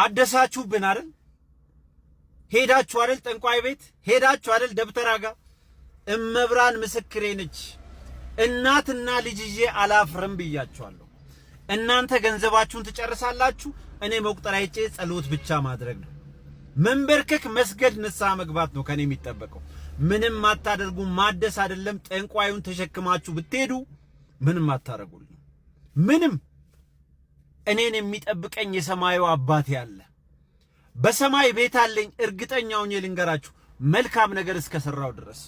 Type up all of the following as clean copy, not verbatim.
አደሳችሁብን አይደል? ሄዳችሁ አይደል ጠንቋይ ቤት ሄዳችሁ አይደል ደብተራ ጋር? እመብራን ምስክሬ ነች። እናትና ልጅ ይዤ አላፍርም ብያችኋለሁ። እናንተ ገንዘባችሁን ትጨርሳላችሁ፣ እኔ መቁጠር አይቼ ጸሎት ብቻ ማድረግ ነው። መንበርከክ፣ መስገድ፣ ንስሐ መግባት ነው ከኔ የሚጠበቀው። ምንም አታደርጉ። ማደስ አይደለም ጠንቋዩን ተሸክማችሁ ብትሄዱ ምንም አታረጉልኝ። ምንም እኔን የሚጠብቀኝ የሰማዩ አባቴ አለ። በሰማይ ቤት አለኝ። እርግጠኛው ነኝ ልንገራችሁ፣ መልካም ነገር እስከሰራው ድረስ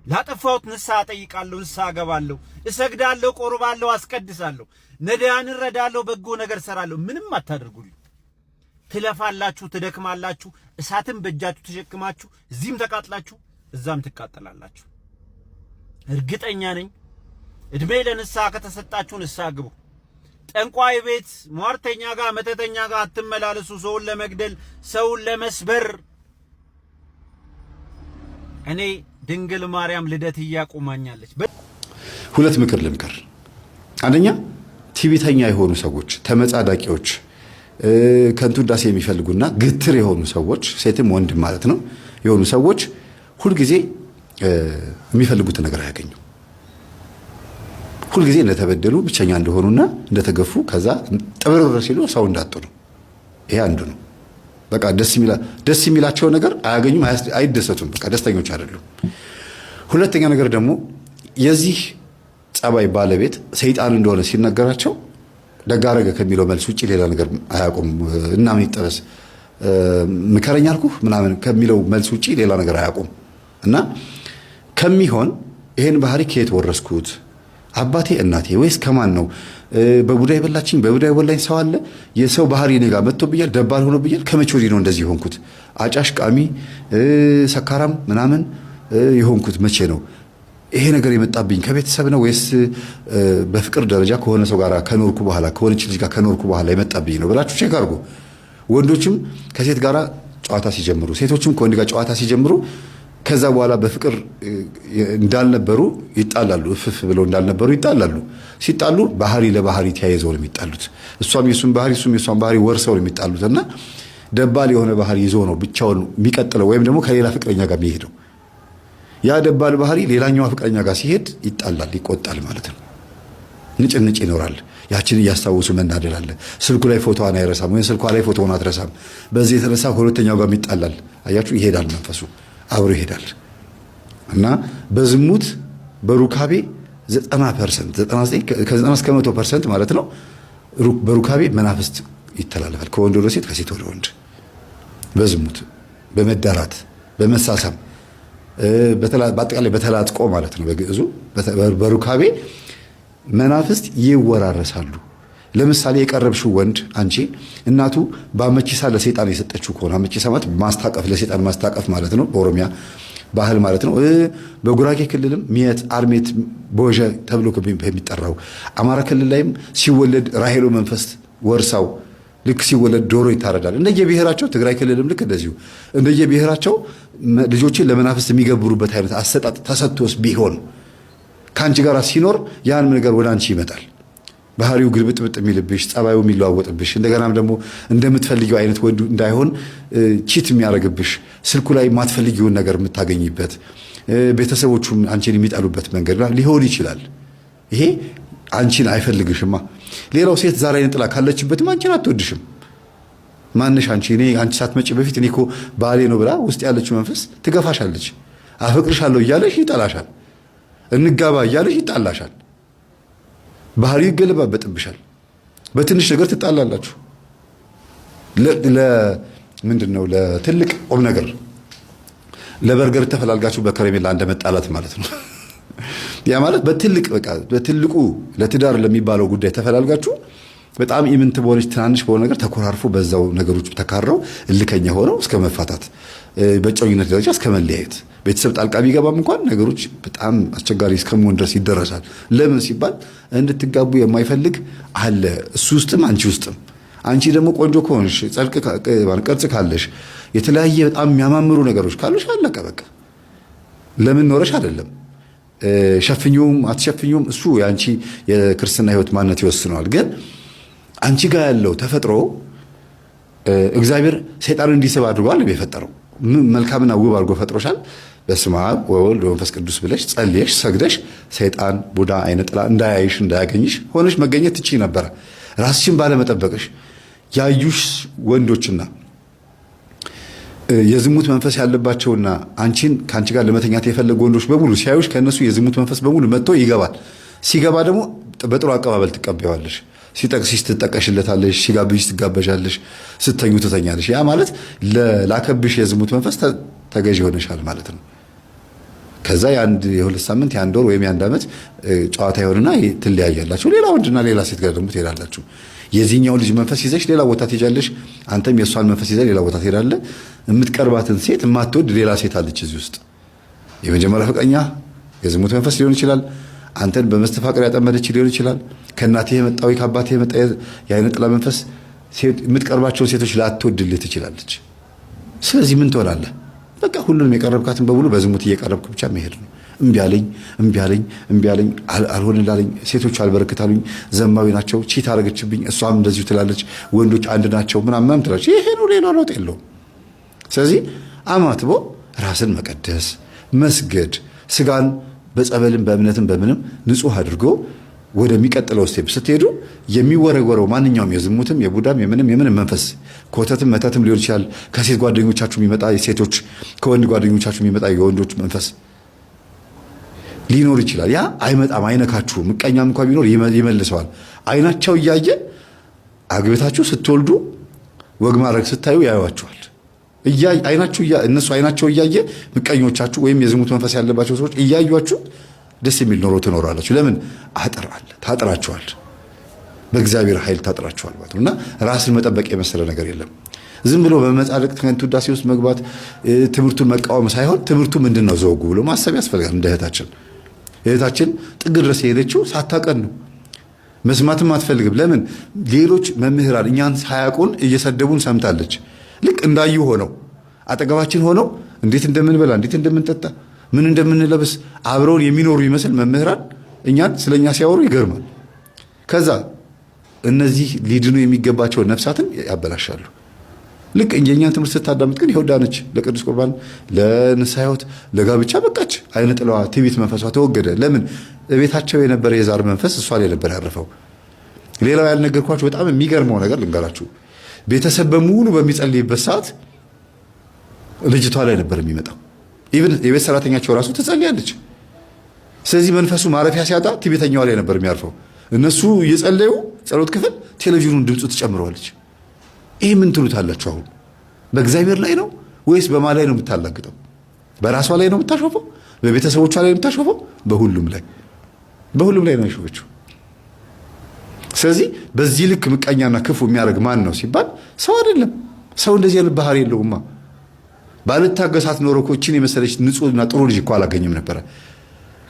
ላጠፋሁት ንስሐ ጠይቃለሁ፣ ንስሐ ገባለሁ፣ እሰግዳለሁ፣ ቆርባለሁ፣ አስቀድሳለሁ፣ ነዳያን እረዳለሁ፣ በጎ ነገር ሰራለሁ። ምንም አታደርጉልኝ። ትለፋላችሁ፣ ትደክማላችሁ፣ እሳትን በእጃችሁ ተሸክማችሁ እዚህም ተቃጥላችሁ እዛም ትቃጠላላችሁ። እርግጠኛ ነኝ እድሜ ለንስሐ ከተሰጣችሁ ንስሐ ግቡ። ጠንቋይ ቤት ሟርተኛ ጋር መተተኛ ጋር አትመላለሱ። ሰውን ለመግደል ሰውን ለመስበር። እኔ ድንግል ማርያም ልደት እያቆማኛለች። ሁለት ምክር ልምከር። አንደኛ ቲቪተኛ የሆኑ ሰዎች፣ ተመጻዳቂዎች፣ ከንቱ ዳሴ የሚፈልጉና ግትር የሆኑ ሰዎች፣ ሴትም ወንድም ማለት ነው የሆኑ ሰዎች ሁልጊዜ የሚፈልጉት ነገር አያገኙ። ሁልጊዜ እንደተበደሉ ብቸኛ እንደሆኑና እንደተገፉ ከዛ ጥብርብር ሲሉ ሰው እንዳጡ ነው። ይሄ አንዱ ነው። በቃ ደስ የሚላቸው ነገር አያገኙም፣ አይደሰቱም። በቃ ደስተኞች አይደሉም። ሁለተኛ ነገር ደግሞ የዚህ ጸባይ ባለቤት ሰይጣን እንደሆነ ሲነገራቸው ደጋረገ ከሚለው መልስ ውጪ ሌላ ነገር አያውቁም። እና ምን ይጠበስ ምከረኛ አልኩህ ምናምን ከሚለው መልስ ውጪ ሌላ ነገር አያውቁም። እና ከሚሆን ይሄን ባህሪ ከየት ወረስኩት? አባቴ እናቴ ወይስ ከማን ነው? በቡዳ የበላችኝ በቡዳ የበላኝ ሰው አለ? የሰው ባህሪ እኔ ጋር መጥቶብኛል፣ ደባል ሆኖብኛል። ከመቼ ወዲህ ነው እንደዚህ የሆንኩት? አጫሽ፣ ቃሚ፣ ሰካራም ምናምን የሆንኩት መቼ ነው? ይሄ ነገር የመጣብኝ ከቤተሰብ ነው ወይስ በፍቅር ደረጃ ከሆነ ሰው ጋር ከኖርኩ በኋላ ከሆነች ልጅ ጋር ከኖርኩ በኋላ የመጣብኝ ነው ብላችሁ ቼክ አድርጉ። ወንዶችም ከሴት ጋር ጨዋታ ሲጀምሩ፣ ሴቶችም ከወንድ ጋር ጨዋታ ሲጀምሩ ከዛ በኋላ በፍቅር እንዳልነበሩ ይጣላሉ። እፍፍ ብለው እንዳልነበሩ ይጣላሉ። ሲጣሉ ባህሪ ለባህሪ ተያይዘው ነው የሚጣሉት። እሷም የሱን ባህሪ እሱም የሷን ባህሪ ወርሰው ነው የሚጣሉትና ደባል የሆነ ባህሪ ይዞ ነው ብቻውን የሚቀጥለው ወይም ደግሞ ከሌላ ፍቅረኛ ጋር የሚሄደው። ያ ደባል ባህሪ ሌላኛዋ ፍቅረኛ ጋር ሲሄድ ይጣላል፣ ይቆጣል ማለት ነው። ንጭንጭ ይኖራል። ያችን እያስታወሱ መናደል አለ። ስልኩ ላይ ፎቶዋን አይረሳም ወይም ስልኳ ላይ ፎቶውን አትረሳም። በዚህ የተነሳ ሁለተኛው ጋር ይጣላል። አያችሁ፣ ይሄዳል መንፈሱ አብሮ ይሄዳል። እና በዝሙት በሩካቤ 90% 99 ከ90 እስከ 100% ማለት ነው በሩካቤ መናፍስት ይተላለፋል። ከወንድ ወደ ሴት፣ ከሴት ወደ ወንድ፣ በዝሙት በመዳራት በመሳሳም በአጠቃላይ በተላጥቆ ማለት ነው በግዕዙ በሩካቤ መናፍስት ይወራረሳሉ። ለምሳሌ የቀረብሽው ወንድ አንቺ እናቱ በአመቺሳ ለሰይጣን የሰጠችው ከሆነ አመቺሳ ማለት ማስታቀፍ ለሰይጣን ማስታቀፍ ማለት ነው በኦሮሚያ ባህል ማለት ነው። በጉራጌ ክልልም ሚየት አርሜት ቦጀ ተብሎ የሚጠራው አማራ ክልል ላይም ሲወለድ ራሄሎ መንፈስ ወርሳው ልክ ሲወለድ ዶሮ ይታረዳል። እንደየብሔራቸው ትግራይ ክልልም ልክ እንደዚሁ እንደየብሔራቸው ልጆችን ለመናፍስት የሚገብሩበት አይነት አሰጣጥ ተሰጥቶስ ቢሆን ከአንቺ ጋር ሲኖር ያን ነገር ወደ አንቺ ይመጣል። ባህሪው ግልብጥብጥ የሚልብሽ፣ ጸባዩ የሚለዋወጥብሽ፣ እንደገናም ደግሞ እንደምትፈልጊው አይነት ወንድ እንዳይሆን ቺት የሚያደርግብሽ፣ ስልኩ ላይ የማትፈልጊውን ነገር የምታገኝበት፣ ቤተሰቦቹም አንቺን የሚጠሉበት መንገድ ሊሆን ይችላል። ይሄ አንቺን አይፈልግሽማ። ሌላው ሴት ዛሬ አይነት ጥላ ካለችበትም አንቺን አትወድሽም። ማንሽ አንቺ እኔ አንቺ ሳትመጪ በፊት እኔ እኮ ባሌ ነው ብላ ውስጥ ያለችው መንፈስ ትገፋሻለች። አፈቅርሻለሁ እያለሽ ይጠላሻል። እንጋባ እያለሽ ይጣላሻል። ባህሪው ይገለባበጥብሻል። በትንሽ ነገር ትጣላላችሁ። ምንድነው ለትልቅ ቁም ነገር ለበርገር ተፈላልጋችሁ በከረሜላ እንደመጣላት ማለት ነው። ያ ማለት በትልቅ በቃ በትልቁ ለትዳር ለሚባለው ጉዳይ ተፈላልጋችሁ በጣም ኢምንት በሆነች ትናንሽ በሆነ ነገር ተኮራርፎ በዛው ነገሮች ተካረው እልከኛ ሆነው እስከ መፋታት በጨውነት ደረጃ እስከ መለያየት ቤተሰብ ጣልቃ ቢገባም እንኳን ነገሮች በጣም አስቸጋሪ እስከመሆን ድረስ ይደረሳል። ለምን ሲባል እንድትጋቡ የማይፈልግ አለ እሱ ውስጥም አንቺ ውስጥም። አንቺ ደግሞ ቆንጆ ከሆንሽ ጸልቅ ቅርጽ ካለሽ የተለያየ በጣም የሚያማምሩ ነገሮች ካሉሽ አለቀ በቃ። ለምን ኖረሽ አይደለም ሸፍኙም አትሸፍኙም እሱ ያንቺ የክርስትና ህይወት ማንነት ይወስነዋል። ግን አንቺ ጋር ያለው ተፈጥሮ እግዚአብሔር ሰይጣንን እንዲስብ አድርጓል የፈጠረው። መልካምና ውብ አድርጎ ፈጥሮሻል። በስመ አብ ወወልድ ወመንፈስ ቅዱስ ብለሽ ጸልየሽ ሰግደሽ ሰይጣን ቡዳ አይነ ጥላ እንዳያይሽ እንዳያገኝሽ ሆነሽ መገኘት ትችይ ነበር። ራስሽን ባለመጠበቅሽ ያዩሽ ወንዶችና የዝሙት መንፈስ ያለባቸውና አንቺን ካንቺ ጋር ለመተኛት የፈለጉ ወንዶች በሙሉ ሲያዩሽ ከነሱ የዝሙት መንፈስ በሙሉ መጥቶ ይገባል። ሲገባ ደግሞ በጥሩ አቀባበል ትቀበያለሽ። ሲጠቅስሽ ትጠቀሽለታለሽ፣ ሲጋብዝሽ ትጋበዣለሽ፣ ስተኙ ትተኛለሽ። ያ ማለት ላከብሽ የዝሙት መንፈስ ተገዥ ሆነሻል ማለት ነው። ከዛ የሁለት ሳምንት የአንድ ወር ወይም የአንድ ዓመት ጨዋታ ይሆንና ትለያያላችሁ። ሌላ ወንድና ሌላ ሴት ጋር ደግሞ ትሄዳላችሁ። የዚህኛው ልጅ መንፈስ ይዘሽ ሌላ ቦታ ትሄጃለሽ፣ አንተም የእሷን መንፈስ ይዘህ ሌላ ቦታ ትሄዳለህ። የምትቀርባትን ሴት የማትወድ ሌላ ሴት አለች እዚህ ውስጥ። የመጀመሪያ ፍቅረኛ የዝሙት መንፈስ ሊሆን ይችላል። አንተን በመስተፋቅር ያጠመደች ሊሆን ይችላል። ከእናትህ የመጣው ከአባትህ የመጣ የዓይነ ጥላ መንፈስ የምትቀርባቸውን ሴቶች ላትወድልህ ትችላለች። ስለዚህ ምን ትሆናለህ? በቃ ሁሉንም የቀረብካትን በሙሉ በዝሙት እየቀረብክ ብቻ መሄድ ነው። እምቢ አለኝ አልሆንላለኝ፣ ሴቶች አልበረክታሉኝ፣ ዘማዊ ናቸው፣ ቺት አረገችብኝ፣ እሷም እንደዚሁ ትላለች፣ ወንዶች አንድ ናቸው ምናምን ትላለች። ይሄ ነው፣ ሌላ ለውጥ የለውም። ስለዚህ አማትቦ ራስን መቀደስ መስገድ፣ ስጋን በጸበልም በእምነትም በምንም ንጹህ አድርጎ ወደሚቀጥለው ስቴፕ ስትሄዱ የሚወረወረው ማንኛውም የዝሙትም የቡዳም የምንም መንፈስ ኮተትም መተትም ሊሆን ይችላል። ከሴት ጓደኞቻችሁ የሚመጣ የሴቶች ከወንድ ጓደኞቻችሁ የሚመጣ የወንዶች መንፈስ ሊኖር ይችላል። ያ አይመጣም፣ አይነካችሁ። ምቀኛም እንኳን ቢኖር ይመልሰዋል። አይናቸው እያየ አግብታችሁ ስትወልዱ ወግ ማድረግ ስታዩ ያዩዋችኋል። እነሱ አይናቸው እያየ ምቀኞቻችሁ ወይም የዝሙት መንፈስ ያለባቸው ሰዎች እያዩአችሁ ደስ የሚል ኖሮ ትኖራላችሁ። ለምን? አጥር አለ፣ ታጥራችኋል። በእግዚአብሔር ኃይል ታጥራችኋል ማለት ነው። እና ራስን መጠበቅ የመሰለ ነገር የለም። ዝም ብሎ በመጻድቅ ከንቱ ውዳሴ ውስጥ መግባት ትምህርቱን መቃወም ሳይሆን ትምህርቱ ምንድን ነው ዘወጉ ብሎ ማሰብ ያስፈልጋል። እንደ እህታችን ጥግ ድረስ የሄደችው ሳታቀን ነው። መስማትም አትፈልግም። ለምን? ሌሎች መምህራን እኛን ሳያውቁን እየሰደቡን ሰምታለች። ልክ እንዳዩ ሆነው አጠገባችን ሆነው እንዴት እንደምንበላ እንዴት እንደምንጠጣ ምን እንደምንለብስ አብረውን የሚኖሩ ይመስል መምህራን እኛን ስለኛ ሲያወሩ ይገርማል። ከዛ እነዚህ ሊድኑ የሚገባቸው ነፍሳትን ያበላሻሉ። ልክ የእኛን ትምህርት ስታዳምጥ ግን ይኸው ዳነች፣ ለቅዱስ ቁርባን፣ ለንስሐ ሕይወት፣ ለጋብቻ በቃች። አይነ ጥላዋ ትዕቢት መንፈሷ ተወገደ። ለምን? ቤታቸው የነበረ የዛር መንፈስ እሷ ላይ ነበር ያረፈው። ሌላው ያልነገርኳችሁ በጣም የሚገርመው ነገር ልንገራችሁ። ቤተሰብ በሙሉ በሚጸልይበት ሰዓት ልጅቷ ላይ ነበር የሚመጣው። ኢቭን የቤት ሰራተኛቸው ራሱ ትጸልያለች። ስለዚህ መንፈሱ ማረፊያ ሲያጣ ትዕቢተኛዋ ላይ ነበር የሚያርፈው። እነሱ እየጸለዩ ጸሎት ክፍል ቴሌቪዥኑን ድምፁ ትጨምረዋለች። ይህ ምን ትሉታላችሁ? አሁን በእግዚአብሔር ላይ ነው ወይስ በማ ላይ ነው የምታላግጠው? በራሷ ላይ ነው የምታሾፈው? በቤተሰቦቿ ላይ ነው የምታሾፈው? በሁሉም ላይ ነው ያሾፈችው። ስለዚህ በዚህ ልክ ምቀኛና ክፉ የሚያደርግ ማን ነው ሲባል ሰው አይደለም። ሰው እንደዚህ አይነት ባህሪ የለውማ። ባልታገሳት ኖሮ እኮ እችን የመሰለች ንጹህና ጥሩ ልጅ እኮ አላገኝም ነበረ።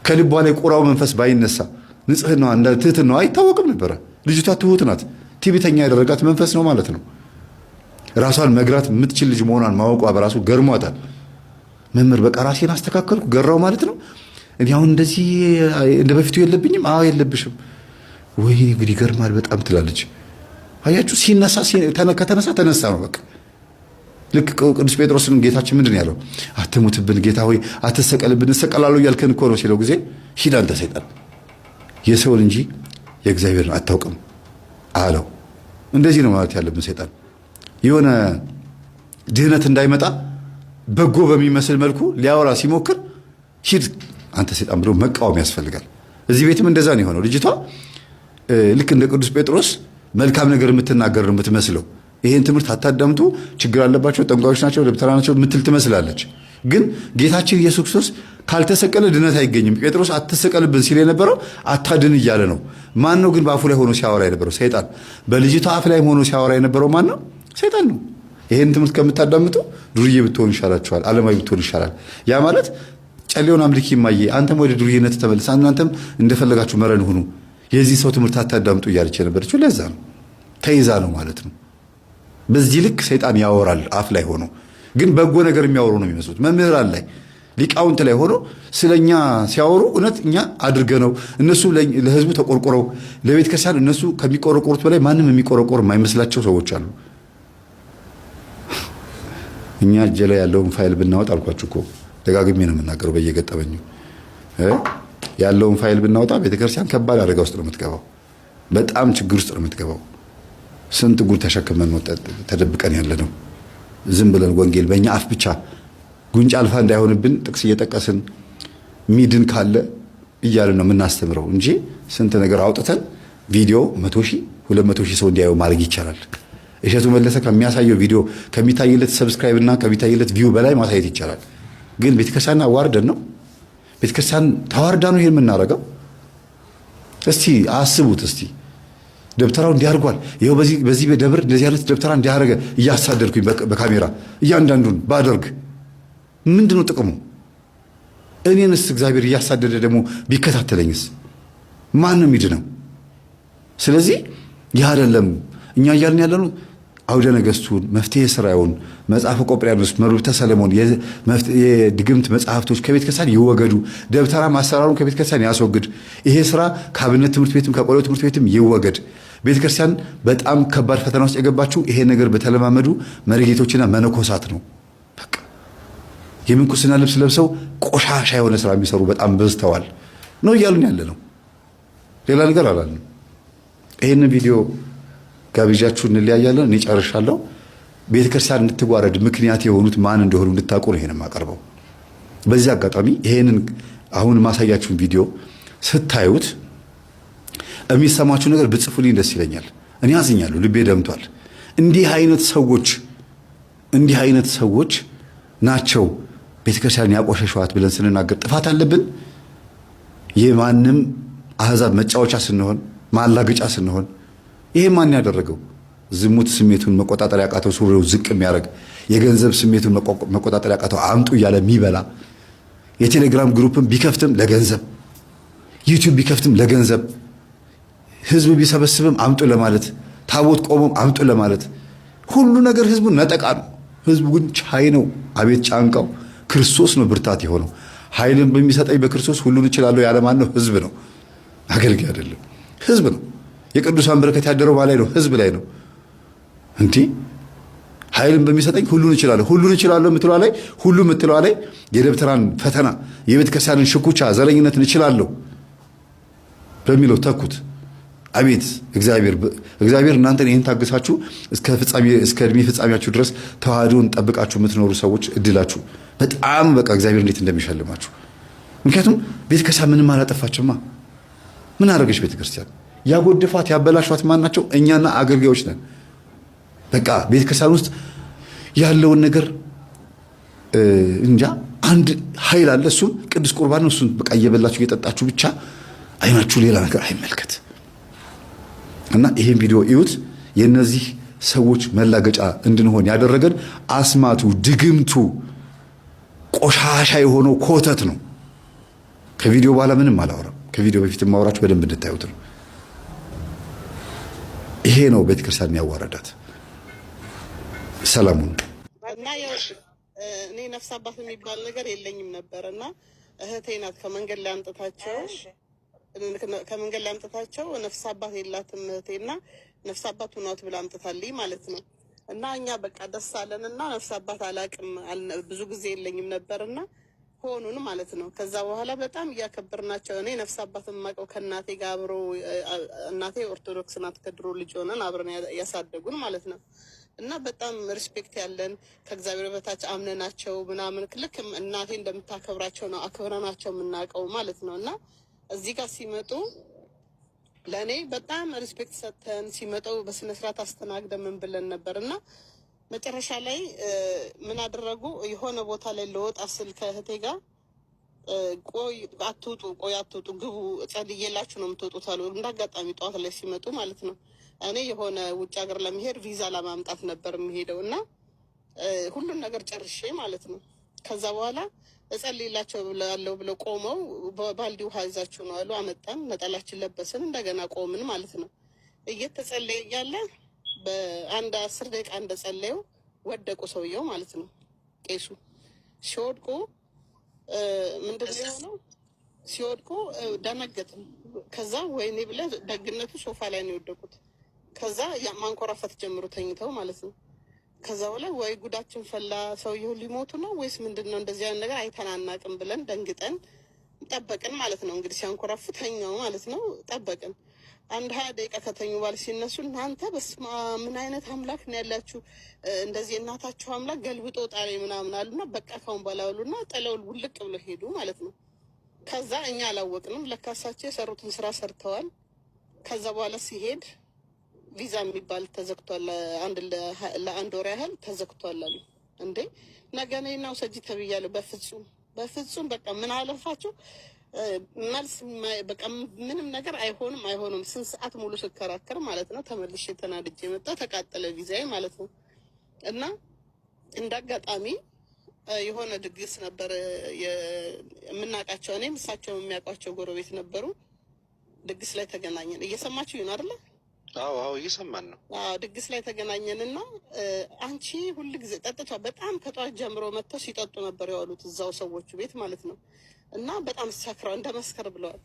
ከልቧ ላይ ቁራው መንፈስ ባይነሳ ንጽህናዋ እንደ ትህትናዋ አይታወቅም ነበረ። ልጅቷ ትሁት ናት። ትዕቢተኛ ያደረጋት መንፈስ ነው ማለት ነው። ራሷን መግራት የምትችል ልጅ መሆኗን ማወቋ በራሱ ገርሟታል። መምህር በቃ ራሴን አስተካከልኩ ገራው ማለት ነው። እኔ አሁን እንደዚህ እንደ በፊቱ የለብኝም። አዎ የለብሽም። ወይ እንግዲህ ይገርማል በጣም ትላለች። አያችሁ፣ ሲነሳ ከተነሳ ተነሳ ነው በቃ። ልክ ቅዱስ ጴጥሮስን ጌታችን ምንድን ያለው? አትሙትብን ጌታ ሆይ አትሰቀልብን፣ እሰቀላለሁ እያልከን እኮ ነው ሲለው ጊዜ ሂድ አንተ ሰይጣን፣ የሰውን እንጂ የእግዚአብሔርን አታውቅም አለው። እንደዚህ ነው ማለት ያለብን። ሰይጣን የሆነ ድህነት እንዳይመጣ በጎ በሚመስል መልኩ ሊያወራ ሲሞክር ሂድ አንተ ሰይጣን ብሎ መቃወም ያስፈልጋል። እዚህ ቤትም እንደዛ ነው የሆነው። ልጅቷ ልክ እንደ ቅዱስ ጴጥሮስ መልካም ነገር የምትናገር ነው የምትመስለው። ይሄን ትምህርት አታዳምጡ፣ ችግር አለባቸው፣ ጠንቋዮች ናቸው፣ ደብተራ ናቸው ምትል ትመስላለች። ግን ጌታችን ኢየሱስ ክርስቶስ ካልተሰቀለ ድነት አይገኝም። ጴጥሮስ አትሰቀልብን ሲል የነበረው አታድን እያለ ነው። ማን ነው ግን በአፉ ላይ ሆኖ ሲያወራ የነበረው? ሰይጣን። በልጅቷ አፍ ላይ ሆኖ ሲያወራ የነበረው ማን ነው? ሰይጣን ነው። ይሄን ትምህርት ከምታዳምጡ ዱርዬ ብትሆን ይሻላችኋል፣ ዓለማዊ ብትሆን ይሻላል። ያ ማለት ጨሌውን አምልኪ እማዬ፣ አንተም ወደ ዱርዬነት ተመልስ፣ እናንተም እንደፈለጋችሁ መረን ሁኑ፣ የዚህ ሰው ትምህርት አታዳምጡ እያለች የነበረችው ለዛ ነው። ተይዛ ነው ማለት ነው። በዚህ ልክ ሰይጣን ያወራል አፍ ላይ ሆኖ፣ ግን በጎ ነገር የሚያወሩ ነው የሚመስሉት። መምህራን ላይ ሊቃውንት ላይ ሆኖ ስለኛ ሲያወሩ እውነት እኛ አድርገነው እነሱ ለህዝቡ ተቆርቆረው ለቤተ ክርስቲያን እነሱ ከሚቆረቆሩት በላይ ማንም የሚቆረቆር የማይመስላቸው ሰዎች አሉ። እኛ እጄ ላይ ያለውን ፋይል ብናወጣ አልኳችሁ እኮ ደጋግሜ ነው የምናገረው በየገጠመኙ ያለውን ፋይል ብናወጣ ቤተ ክርስቲያን ከባድ አደጋ ውስጥ ነው የምትገባው። በጣም ችግር ውስጥ ነው የምትገባው። ስንት ጉድ ተሸክመን ነው ተደብቀን ያለ ነው። ዝም ብለን ወንጌል በእኛ አፍ ብቻ ጉንጭ አልፋ እንዳይሆንብን ጥቅስ እየጠቀስን ሚድን ካለ እያልን ነው የምናስተምረው እንጂ ስንት ነገር አውጥተን ቪዲዮ 100,000 200,000 ሰው እንዲያየው ማድረግ ይቻላል። እሸቱ መለሰ ከሚያሳየው ቪዲዮ ከሚታይለት ሰብስክራይብ እና ከሚታይለት ቪው በላይ ማሳየት ይቻላል። ግን ቤተክርስቲያን አዋርደን ነው ቤተክርስቲያን ተዋርዳ ነው ይሄን የምናደርገው። እስቲ አስቡት። እስቲ ደብተራው እንዲያርጓል ይሄው በዚህ በደብር እንደዚህ አይነት ደብተራ እንዲያረገ እያሳደድኩኝ በካሜራ እያንዳንዱን ባደርግ ምንድነው ጥቅሙ? እኔንስ እግዚአብሔር እያሳደደ ደግሞ ቢከታተለኝስ ማን ነው የሚድነው? ስለዚህ ይህ አይደለም እኛ እያልን ያለነው አውደ ነገሥቱን መፍትሔ ሥራውን መጽሐፈ ቆጵርያኖስ መርብተ ሰለሞን የድግምት መጽሐፍቶች ከቤተ ክርስቲያን ይወገዱ። ደብተራ ማሰራሩን ከቤተ ክርስቲያን ያስወግድ። ይሄ ስራ ከአብነት ትምህርት ቤትም ከቆሎ ትምህርት ቤትም ይወገድ። ቤተ ክርስቲያን በጣም ከባድ ፈተና ውስጥ የገባችው ይሄ ነገር በተለማመዱ መሪጌቶችና መነኮሳት ነው። በቃ የምንኩስና ልብስ ለብሰው ቆሻሻ የሆነ ስራ የሚሰሩ በጣም በዝተዋል ነው እያሉን ያለ ነው። ሌላ ነገር አላልንም። ይሄንን ቪዲዮ ጋብዣችሁ እንለያያለን። እኔ ጨርሻለሁ። ቤተ ክርስቲያን እንድትጓረድ ምክንያት የሆኑት ማን እንደሆኑ እንድታውቁ ነው ይሄንን የማቀርበው። በዚህ አጋጣሚ ይሄንን አሁን ማሳያችሁን ቪዲዮ ስታዩት የሚሰማችሁ ነገር ብጽፉልኝ ደስ ይለኛል። እኔ አዝኛለሁ፣ ልቤ ደምቷል። እንዲህ አይነት ሰዎች ናቸው ቤተ ክርስቲያን ያቆሸሿት ብለን ስንናገር ጥፋት አለብን? የማንም አህዛብ መጫወቻ ስንሆን ማላገጫ ስንሆን ይሄ ማን ያደረገው? ዝሙት ስሜቱን መቆጣጠር ያቃተው ሱሪው ዝቅ የሚያደርግ የገንዘብ ስሜቱን መቆጣጠር ያቃተው አምጡ እያለ የሚበላ የቴሌግራም ግሩፕም ቢከፍትም ለገንዘብ ዩቲዩብ ቢከፍትም ለገንዘብ ህዝብ ቢሰበስብም አምጡ ለማለት ታቦት ቆሞም አምጡ ለማለት ሁሉ ነገር ህዝቡን ነጠቃ ነው። ህዝቡ ግን ቻይ ነው። አቤት ጫንቃው! ክርስቶስ ነው ብርታት የሆነው። ኃይልን በሚሰጠኝ በክርስቶስ ሁሉን እችላለሁ ያለ ማን ነው? ህዝብ ነው፣ አገልጋይ አይደለም። ህዝብ ነው። የቅዱሳን በረከት ያደረው ባላይ ነው፣ ህዝብ ላይ ነው። እንዴ ኃይልን በሚሰጠኝ ሁሉን እችላለሁ የምትለዋ ላይ ሁሉ የምትለዋ ላይ የደብተራን ፈተና የቤተ ክርስቲያንን ሽኩቻ ዘረኝነትን እችላለሁ በሚለው ተኩት። አቤት እግዚአብሔር እናንተን ይህን ታግሳችሁ እስከ እድሜ ፍጻሜያችሁ ድረስ ተዋህዶን ጠብቃችሁ የምትኖሩ ሰዎች እድላችሁ በጣም በቃ እግዚአብሔር እንዴት እንደሚሸልማችሁ። ምክንያቱም ቤተክርስቲያን ምንም አላጠፋችማ። ምን አደረገች ቤተክርስቲያን? ያጎደፋት ያበላሿት ማን ናቸው? እኛና አገልጋዮች ነን። በቃ ቤተክርስቲያን ውስጥ ያለውን ነገር እንጃ አንድ ኃይል አለ። እሱም ቅዱስ ቁርባን ነው። እሱን በቃ እየበላችሁ እየጠጣችሁ ብቻ አይናችሁ ሌላ ነገር አይመልከት እና ይሄን ቪዲዮ እዩት። የነዚህ ሰዎች መላገጫ እንድንሆን ያደረገን አስማቱ፣ ድግምቱ፣ ቆሻሻ የሆነው ኮተት ነው። ከቪዲዮ በኋላ ምንም አላወራም። ከቪዲዮ በፊት ማውራችሁ በደንብ እንድታዩት ነው። ይሄ ነው ቤተክርስቲያን የሚያዋረዳት። ሰላሙን እና እኔ ነፍስ አባት የሚባል ነገር የለኝም ነበርና እህቴ ናት ከመንገድ ላይ አምጥታቸው ነፍስ አባት የላትም እህቴና ነፍስ አባት ሁናት ብላ አምጥታልኝ ማለት ነው። እና እኛ በቃ ደስ አለንና ነፍስ አባት አላቅም ብዙ ጊዜ የለኝም ነበርና ሆኑን ማለት ነው። ከዛ በኋላ በጣም እያከበርናቸው እኔ ነፍስ አባት የማውቀው ከእናቴ ጋር አብሮ እናቴ ኦርቶዶክስ ናት። ከድሮ ልጅ ሆነን አብረን ያሳደጉን ማለት ነው። እና በጣም ሪስፔክት ያለን ከእግዚአብሔር በታች አምነናቸው ምናምን ልክ እናቴ እንደምታከብራቸው ነው አክብረናቸው የምናውቀው ማለት ነው። እና እዚህ ጋር ሲመጡ ለእኔ በጣም ሪስፔክት ሰጥተን ሲመጡ በስነስርዓት አስተናግደን ምን ብለን ነበር። እና መጨረሻ ላይ ምን አደረጉ? የሆነ ቦታ ላይ ለወጣ ስል ከእህቴ ጋር ቆይ አትውጡ ግቡ ጸልዬላችሁ ነው የምትወጡት አሉ። እንዳጋጣሚ ጠዋት ላይ ሲመጡ ማለት ነው። እኔ የሆነ ውጭ ሀገር ለመሄድ ቪዛ ለማምጣት ነበር የሚሄደው እና ሁሉን ነገር ጨርሼ ማለት ነው። ከዛ በኋላ እጸልይላቸው ያለው ብለው ቆመው በባልዲ ውሃ ይዛችሁ ነው አሉ። አመጣን፣ ነጠላችን ለበስን፣ እንደገና ቆምን ማለት ነው። እየተጸለየ እያለ በአንድ 10 ደቂቃ እንደጸለዩ ወደቁ ሰውየው ማለት ነው። ቄሱ ሲወድቁ ምንድን ነው የሆነው? ሲወድቁ ደነገጥን። ከዛ ወይኔ ብለህ ደግነቱ ሶፋ ላይ ነው የወደቁት። ከዛ ማንኮራፈት ጀምሮ ተኝተው ማለት ነው። ከዛ በላይ ወይ ጉዳችን ፈላ፣ ሰውየው ሊሞቱ ነው ወይስ ምንድን ነው? እንደዚህ አይነት ነገር አይተናናቅም ብለን ደንግጠን ጠበቅን ማለት ነው። እንግዲህ ሲያንኮራፉ ተኛው ማለት ነው። ጠበቅን። 1-20 ደቂቃ ከተኙ ባል ሲነሱ እናንተ በስመ አብ ምን አይነት አምላክ ነው ያላችሁ? እንደዚህ እናታችሁ አምላክ ገልብጦ ጣሌ ምናምን አሉና በቃ ካሁን ባላሉና ጥለው ውልቅ ብሎ ሄዱ ማለት ነው። ከዛ እኛ አላወቅንም። ለካሳቸው የሰሩትን ስራ ሰርተዋል። ከዛ በኋላ ሲሄድ ቪዛ የሚባል ተዘግቷል፣ ለአንድ ወር ያህል ተዘግቷል አሉ። እንዴ ነገ ነይና ውሰጂ ተብያለሁ። በፍጹም በቃ ምን አለፋችሁ መልስ በቃ ምንም ነገር አይሆንም። ስንት ሰዓት ሙሉ ስከራከር ማለት ነው። ተመልሼ ተናድጄ መጣ። ተቃጠለ ቪዛዬ ማለት ነው። እና እንደ አጋጣሚ የሆነ ድግስ ነበር የምናውቃቸው፣ እኔም እሳቸው የሚያውቋቸው ጎረቤት ነበሩ። ድግስ ላይ ተገናኘን። እየሰማችሁ ይሆን አይደለ? አዎ እየሰማን ነው። ድግስ ላይ ተገናኘንና አንቺ ሁል ጊዜ ጠጥቷ በጣም ከጠዋት ጀምሮ መጥተው ሲጠጡ ነበር የዋሉት እዛው ሰዎቹ ቤት ማለት ነው። እና በጣም ሰክረው እንደ መስከር ብለዋል።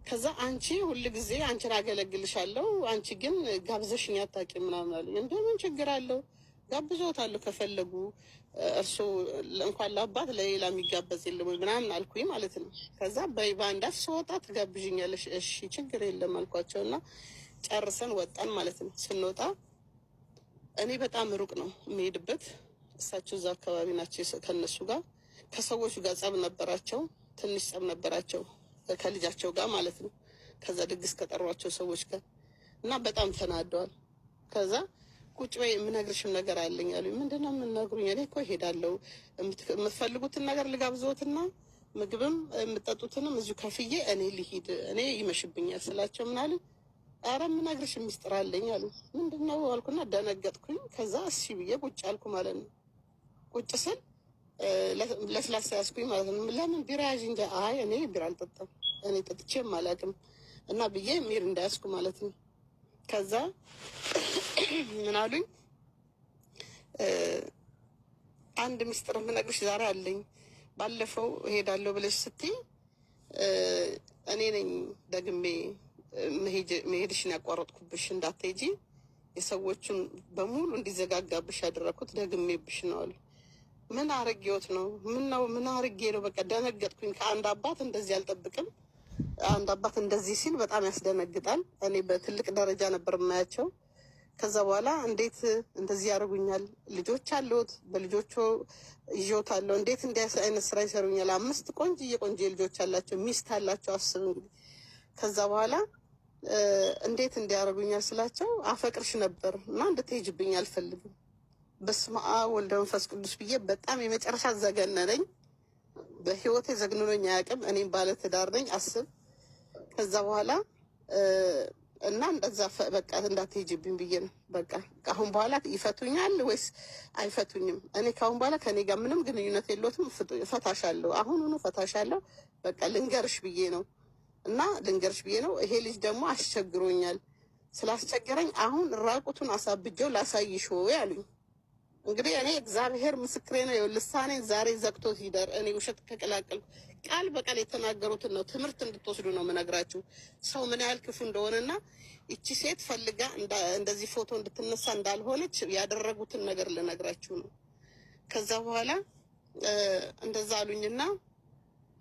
ከዛ አንቺ ሁል ጊዜ አንቺን አገለግልሻለሁ፣ አንቺ ግን ጋብዘሽኝ አታውቂም ምናምን አሉኝ። እንደምን ችግር አለው ጋብዞታለሁ ከፈለጉ እርሶ እንኳን ለአባት ለሌላ የሚጋበዝ የለም ወይ ምናምን አልኩኝ ማለት ነው። ከዛ በአንዳች ስወጣ ትጋብዥኛለሽ? እሺ ችግር የለም አልኳቸው እና ጨርሰን ወጣን ማለት ነው። ስንወጣ እኔ በጣም ሩቅ ነው የሚሄድበት፣ እሳቸው እዛ አካባቢ ናቸው። ከነሱ ጋር ከሰዎቹ ጋር ጸብ ነበራቸው፣ ትንሽ ጸብ ነበራቸው ከልጃቸው ጋር ማለት ነው። ከዛ ድግስ ከጠሯቸው ሰዎች ጋር እና በጣም ተናደዋል። ከዛ ቁጭ በይ የምነግርሽም ነገር አለኝ አሉኝ። ምንድን ነው የምነግሩኝ? እኔ እኮ እሄዳለሁ፣ የምትፈልጉትን ነገር ልጋብዘዎትና ምግብም የምጠጡትንም እዚሁ ከፍዬ እኔ ልሂድ፣ እኔ ይመሽብኛል ስላቸው ምን አሉኝ? ኧረ የምነግርሽ ሚስጥር አለኝ አሉ። ምንድን ነው አልኩና ደነገጥኩኝ። ከዛ እሺ ብዬ ቁጭ አልኩ ማለት ነው። ቁጭ ስል ለስላሳ ያዝኩኝ ማለት ነው። ለምን ቢራ ያዥ እንጂ? አይ እኔ ቢራ አልጠጣም፣ እኔ ጠጥቼም አላውቅም እና ብዬ ሚር እንዳያዝኩ ማለት ነው። ከዛ ምን አሉኝ? አንድ ሚስጥር የምነግርሽ ዛሬ አለኝ። ባለፈው እሄዳለሁ ብለሽ ስትይ እኔ ነኝ ደግሜ መሄድሽን ያቋረጥኩብሽ፣ እንዳትሄጂ የሰዎቹን በሙሉ እንዲዘጋጋብሽ ያደረግኩት ደግሜብሽ ነው አሉ። ምን አርጌዎት ነው? ምን አርጌ ነው? በቃ ደነገጥኩኝ። ከአንድ አባት እንደዚህ አልጠብቅም። አንድ አባት እንደዚህ ሲል በጣም ያስደነግጣል። እኔ በትልቅ ደረጃ ነበር የማያቸው። ከዛ በኋላ እንዴት እንደዚህ ያደርጉኛል? ልጆች አለዎት፣ በልጆቹ ይዤዎታለሁ። እንዴት እንዲህ አይነት ስራ ይሰሩኛል? 5 ቆንጆ ልጆች አላቸው፣ ሚስት አላቸው። አስብ እንግዲህ። ከዛ በኋላ እንዴት እንዲያደርጉኛል ስላቸው አፈቅርሽ ነበር እና እንድትሄጅብኝ አልፈልግም። በስመ አብ ወልደ መንፈስ ቅዱስ ብዬ በጣም የመጨረሻ ዘገነነኝ። በህይወቴ ዘግንኖኝ አያውቅም። እኔም ባለትዳር ነኝ አስብ። ከዛ በኋላ እና እንደዛ በቃ እንዳትሄጅብኝ ብዬ ነው። በቃ ከአሁን በኋላ ይፈቱኛል ወይስ አይፈቱኝም? እኔ ከአሁን በኋላ ከኔ ጋር ምንም ግንኙነት የለትም። ፈታሻለሁ፣ አሁኑኑ ፈታሻለሁ። በቃ ልንገርሽ ብዬ ነው እና ልንገርሽ ብዬ ነው። ይሄ ልጅ ደግሞ አስቸግሮኛል። ስላስቸገረኝ አሁን ራቁቱን አሳብጀው ላሳይሽ ወይ አሉኝ። እንግዲህ እኔ እግዚአብሔር ምስክሬ ነው። ልሳኔ ዛሬ ዘግቶት ይደር። እኔ ውሸት ከቀላቀልኩ ቃል በቃል የተናገሩትን ነው ትምህርት እንድትወስዱ ነው የምነግራችሁ። ሰው ምን ያህል ክፉ እንደሆነና ይቺ ሴት ፈልጋ እንደዚህ ፎቶ እንድትነሳ እንዳልሆነች ያደረጉትን ነገር ልነግራችሁ ነው። ከዛ በኋላ እንደዛ አሉኝና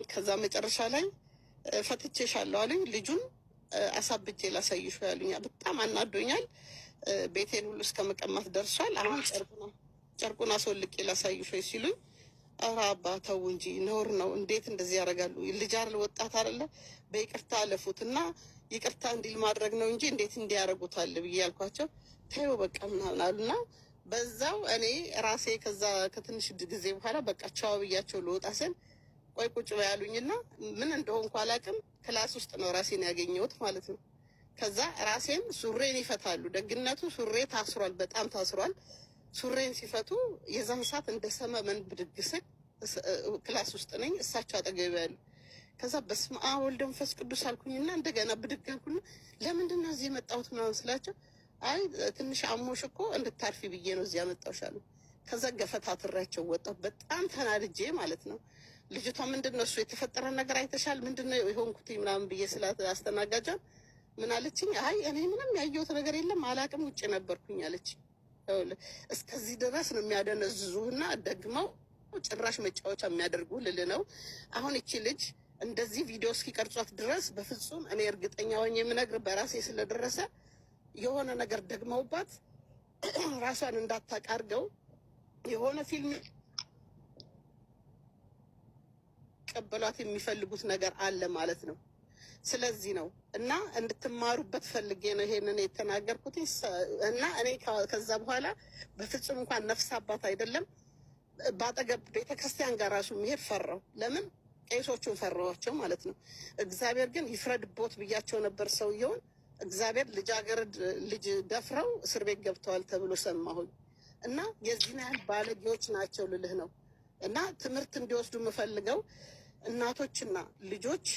ከዛ መጨረሻ ላይ ፈትቼሻለሁ አሉኝ። ልጁን አሳብቼ ላሳይሽ ያሉኝ በጣም አናዶኛል። ቤቴን ሁሉ እስከ መቀማት ደርሷል። አሁን ጨርቁን አስወልቄ ላሳይሽ ሲሉኝ ኧረ አባ ተው እንጂ ነውር ነው። እንዴት እንደዚህ ያደርጋሉ? ልጅ አይደል ወጣት አይደለ? በይቅርታ አለፉት እና ይቅርታ እንዲል ማድረግ ነው እንጂ እንዴት እንዲያደርጉታል ብዬ ያልኳቸው ተይው በቃ ምናምን አሉና በዛው እኔ ራሴ ከዛ ከትንሽ ጊዜ በኋላ በቃ ቻው ብያቸው ልወጣ ስል ቆይ ቁጭ በይ ያሉኝና ምን እንደሆንኩ አላውቅም። ክላስ ውስጥ ነው ራሴን ያገኘሁት ማለት ነው። ከዛ ራሴን ሱሬን ይፈታሉ። ደግነቱ ሱሬ ታስሯል፣ በጣም ታስሯል። ሱሬን ሲፈቱ የዛን ሰዓት እንደ ሰመመን ብድግ ስል ክላስ ውስጥ ነኝ፣ እሳቸው አጠገቢ ያሉ። ከዛ በስመ አብ ወልደ መንፈስ ቅዱስ አልኩኝና እንደገና ብድግ አልኩና ለምንድን ነው እዚህ የመጣሁት ምናምን ስላቸው አይ ትንሽ አሞሽ እኮ እንድታርፊ ብዬ ነው እዚህ ያመጣሁሽ አሉ። ከዛ ገፈታትሬያቸው ወጣሁ፣ በጣም ተናድጄ ማለት ነው። ልጅቷ ምንድነው እሱ የተፈጠረ ነገር አይተሻል? ምንድነው የሆንኩት ምናምን ብዬ ስላት አስተናጋጇ ምን አለችኝ? አይ እኔ ምንም ያየሁት ነገር የለም አላቅም፣ ውጭ ነበርኩኝ አለች። እስከዚህ ድረስ ነው የሚያደነዝዙና ደግመው ጭራሽ መጫወቻ የሚያደርጉ ልል ነው። አሁን እቺ ልጅ እንደዚህ ቪዲዮ እስኪቀርጿት ድረስ በፍጹም እኔ እርግጠኛ ሆኜ የምነግር በራሴ ስለደረሰ የሆነ ነገር ደግመውባት ራሷን እንዳታቃርገው የሆነ ፊልም ቀበሏት የሚፈልጉት ነገር አለ ማለት ነው። ስለዚህ ነው እና እንድትማሩበት ፈልጌ ነው ይሄንን የተናገርኩት። እና እኔ ከዛ በኋላ በፍጹም እንኳን ነፍስ አባት አይደለም ባጠገብ ቤተክርስቲያን ጋር ራሱ መሄድ ፈራው። ለምን ቄሶቹን ፈራዋቸው ማለት ነው። እግዚአብሔር ግን ይፍረድቦት ብያቸው ነበር ሰውየውን። እግዚአብሔር ልጃገረድ ልጅ ደፍረው እስር ቤት ገብተዋል ተብሎ ሰማሁኝ። እና የዚህን ያህል ባለጌዎች ናቸው ልልህ ነው። እና ትምህርት እንዲወስዱ የምፈልገው እናቶችና ልጆች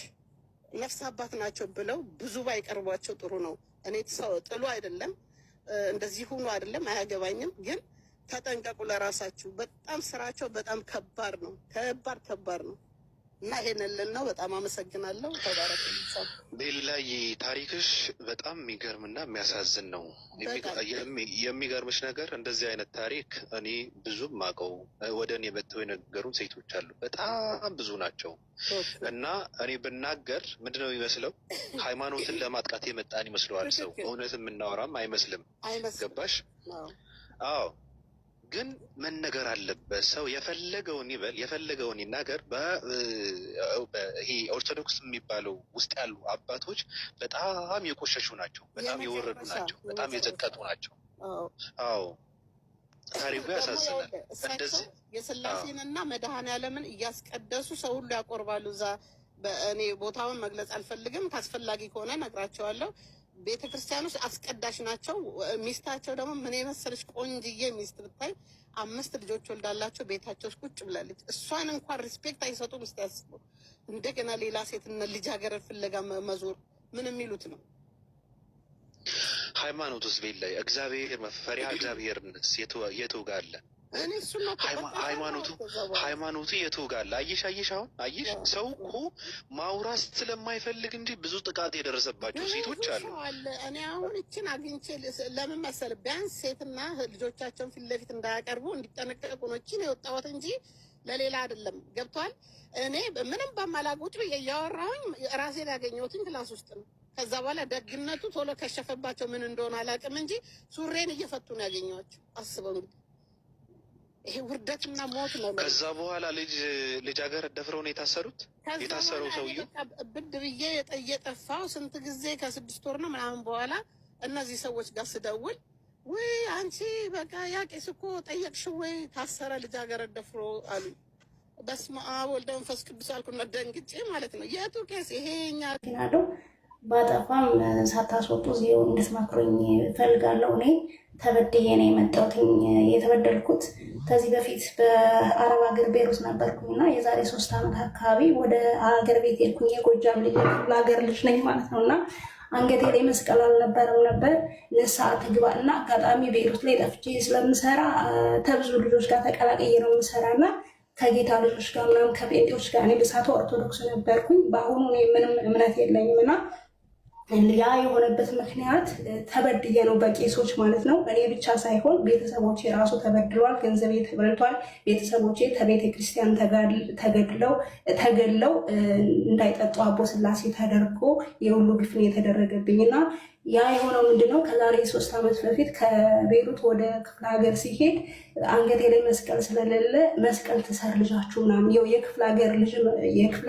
ነፍስ አባት ናቸው ብለው ብዙ ባይቀርቧቸው ጥሩ ነው። እኔ ሰው ጥሉ አይደለም እንደዚህ ሁኑ አይደለም አያገባኝም፣ ግን ተጠንቀቁ ለራሳችሁ። በጣም ስራቸው በጣም ከባድ ነው፣ ከባድ ነው። እና ይሄንን ልል ነው። በጣም አመሰግናለሁ። ተባረክ። ቤላይ ታሪክሽ በጣም የሚገርምና የሚያሳዝን ነው። የሚገርምሽ ነገር እንደዚህ አይነት ታሪክ እኔ ብዙም ማቀው ወደ እኔ መጥተው የነገሩን ሴቶች አሉ፣ በጣም ብዙ ናቸው። እና እኔ ብናገር ምንድነው የሚመስለው ሃይማኖትን ለማጥቃት የመጣን ይመስለዋል ሰው። እውነት የምናወራም አይመስልም። ገባሽ? አዎ ግን መነገር አለበት። ሰው የፈለገውን ይበል የፈለገውን ይናገር። ይሄ ኦርቶዶክስ የሚባለው ውስጥ ያሉ አባቶች በጣም የቆሸሹ ናቸው፣ በጣም የወረዱ ናቸው፣ በጣም የዘቀጡ ናቸው። አዎ ታሪኩ ያሳዝናል። እንደዚህ የስላሴንና መድኃኔዓለምን እያስቀደሱ ሰው ሁሉ ያቆርባሉ። እዛ በእኔ ቦታውን መግለጽ አልፈልግም፣ ካስፈላጊ ከሆነ ነግራቸዋለሁ። ቤተክርስቲያን ውስጥ አስቀዳሽ ናቸው። ሚስታቸው ደግሞ ምን የመሰለች ቆንጅዬ ሚስት ብታይ 5 ልጆች ወልዳላቸው ቤታቸው ውስጥ ቁጭ ብላለች። እሷን እንኳን ሪስፔክት አይሰጡም። እስቲ ያስቡ። እንደገና ሌላ ሴትና ልጃገረድ ፍለጋ መዞር ምን የሚሉት ነው? ሃይማኖት ውስጥ ቤት ላይ እግዚአብሔር መፈሪያ እግዚአብሔርነት የቱ ጋር አለ? ሃይማኖቱ የቱ ጋር አለ? አየሽ አሁን አየሽ፣ ሰው እኮ ማውራት ስለማይፈልግ እንጂ ብዙ ጥቃት የደረሰባቸው ሴቶች አሉ። እኔ አሁን እችን አግኝቼ ለምን መሰለህ ቢያንስ ሴትና ልጆቻቸውን ፊት ለፊት እንዳያቀርቡ እንዲጠነቀቁ ነው እችን የወጣሁት እንጂ ለሌላ አይደለም። ገብቷል? እኔ ምንም በማላውቅ ብዬ እያወራሁኝ ራሴን ያገኘሁትን ክላስ ውስጥ ነው። ከዛ በኋላ ደግነቱ ቶሎ ከሸፈባቸው ምን እንደሆነ አላውቅም እንጂ ሱሬን እየፈቱ ነው ያገኘኋቸው። አስበው እንግዲህ ይሄ ውርደትና ሞት ነው። ከዛ በኋላ ልጃገረድ ደፍረው ነው የታሰሩት። የታሰረው ሰውዬው ብድ ብዬ የጠፋው ስንት ጊዜ ከ6 ወር ነው ምናምን በኋላ እነዚህ ሰዎች ጋር ስደውል ወይ አንቺ በቃ ያ ቄስ እኮ ጠየቅሽ ወይ ታሰረ ልጃገረድ ደፍሮ አሉ። በስመ አብ ወልደ መንፈስ ቅዱስ አልኩና ደንግጬ ማለት ነው። የቱ ቄስ ይሄኛ ናለው ባጠፋም ሳታስወጡ እዚሁ እንድትመክሩኝ እፈልጋለሁ። እኔ ተበድዬ ነው የመጣሁት። የተበደልኩት ከዚህ በፊት በአረብ ሀገር ቤሩት ነበርኩኝና የዛሬ 3 ዓመት አካባቢ ወደ ሀገር ቤት ሄድኩኝ። የጎጃም ልጅ ለሀገር ልጅ ነኝ ማለት ነው። እና አንገቴ ላይ መስቀል አልነበረም ነበር። ንስሓ ትግባ እና አጋጣሚ ቤሩት ላይ ጠፍቼ ስለምሰራ ከብዙ ልጆች ጋር ተቀላቀየ ነው የምሰራና ከጌታ ልጆች ጋር ምናምን ከጴንጤዎች ጋር እኔ በሳቱ ኦርቶዶክስ ነበርኩኝ። በአሁኑ ምንም እምነት የለኝም እና ያ የሆነበት ምክንያት ተበድዬ ነው በቄሶች ማለት ነው። እኔ ብቻ ሳይሆን ቤተሰቦቼ ራሱ ተበድሏል። ገንዘቤ ተበልቷል። ቤተሰቦቼ ከቤተ ክርስቲያን ተገድለው እንዳይጠጡ አቦ ስላሴ ተደርጎ የሁሉ ግፍን የተደረገብኝና ያ የሆነው ምንድነው? ከዛሬ 3 ዓመት በፊት ከቤሩት ወደ ክፍለ ሀገር ሲሄድ አንገቴ ላይ መስቀል ስለሌለ መስቀል ትሰር ልጃችሁ ምናምን የክፍለ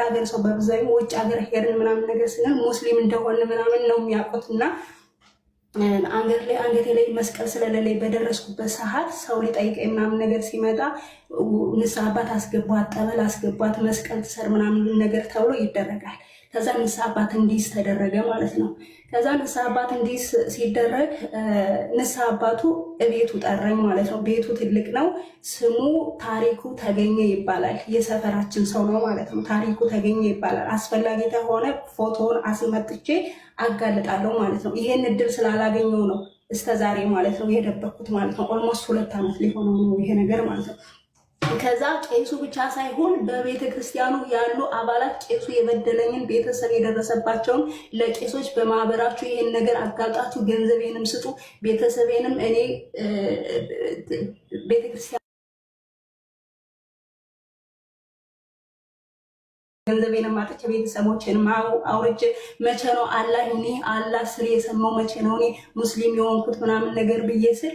ሀገር ሰው በብዛኝ ውጭ ሀገር ሄድን ምናምን ነገር ስንል ሙስሊም እንደሆነ ምናምን ነው የሚያውቁት እና አንገቴ ላይ መስቀል ስለሌለ በደረስኩበት ሰዓት ሰው ሊጠይቀኝ ምናምን ነገር ሲመጣ ንስሓ አባት አስገባት፣ ጠበል አስገባት፣ መስቀል ትሰር ምናምን ነገር ተብሎ ይደረጋል። ከዛ ንስሓ አባት እንዲስ ተደረገ ማለት ነው። ከዛ ንስሓ አባት እንዲስ ሲደረግ ንስሓ አባቱ እቤቱ ጠራኝ ማለት ነው። ቤቱ ትልቅ ነው። ስሙ ታሪኩ ተገኘ ይባላል። የሰፈራችን ሰው ነው ማለት ነው። ታሪኩ ተገኘ ይባላል። አስፈላጊ ከሆነ ፎቶውን አስመጥቼ አጋልጣለሁ ማለት ነው። ይሄን እድል ስላላገኘው ነው እስከዛሬ ማለት ነው የደበኩት ማለት ነው። ኦልሞስት 2 ዓመት ሊሆነው ነው ይሄ ነገር ማለት ነው። ከዛ ቄሱ ብቻ ሳይሆን በቤተ ክርስቲያኑ ያሉ አባላት ቄሱ የበደለኝን ቤተሰብ የደረሰባቸውን ለቄሶች በማህበራችሁ ይህን ነገር አጋልጣችሁ ገንዘቤንም ስጡ፣ ቤተሰቤንም እኔ ቤተክርስቲያን ገንዘቤንም አጥቼ ቤተሰቦችንም አውርጄ መቼ ነው አላህ እኔ አላህ ስል የሰማው መቼ ነው እኔ ሙስሊም የሆንኩት ምናምን ነገር ብዬ ስል